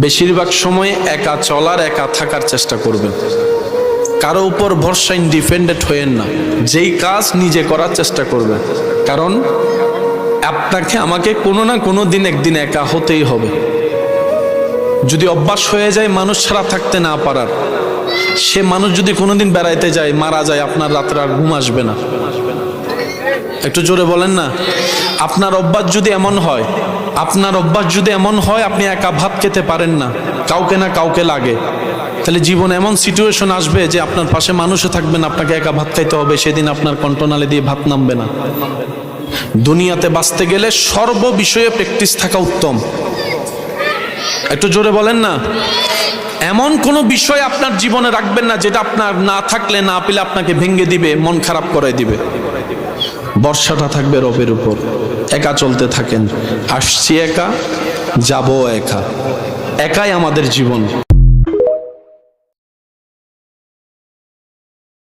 বেশিরভাগ সময় একা চলার, একা থাকার চেষ্টা করবেন। কারো উপর ভরসা ইন্ডিপেন্ডেন্ট হয়েন না, যেই কাজ নিজে করার চেষ্টা করবেন। কারণ আপনাকে আমাকে কোনো না কোনো দিন একদিন একা হতেই হবে। যদি অভ্যাস হয়ে যায় মানুষ ছাড়া থাকতে না পারার, সে মানুষ যদি কোনোদিন বেড়াইতে যায়, মারা যায়, আপনার রাত্রে আর ঘুম আসবে না। একটু জোরে বলেন না। আপনার অভ্যাস যদি এমন হয়, আপনি একা ভাত খেতে পারেন না, কাউকে না কাউকে লাগে, তাহলে জীবনে এমন সিচুয়েশন আসবে যে আপনার পাশে মানুষও থাকবেন, আপনাকে একা ভাত খাইতে হবে, সেদিন আপনার কণ্ঠনালী দিয়ে ভাত নামবে না। দুনিয়াতে বাঁচতে গেলে সর্ব বিষয়ে প্র্যাকটিস থাকা উত্তম। একটু জোরে বলেন না। এমন কোনো বিষয় আপনার জীবনে রাখবেন না যেটা আপনার না থাকলে, না পেলে আপনাকে ভেঙে দিবে, মন খারাপ করে দিবে। ভরসাটা থাকবে রবের উপর। একা চলতে থাকেন। আসছি একা, যাবো একা, একাই আমাদের জীবন।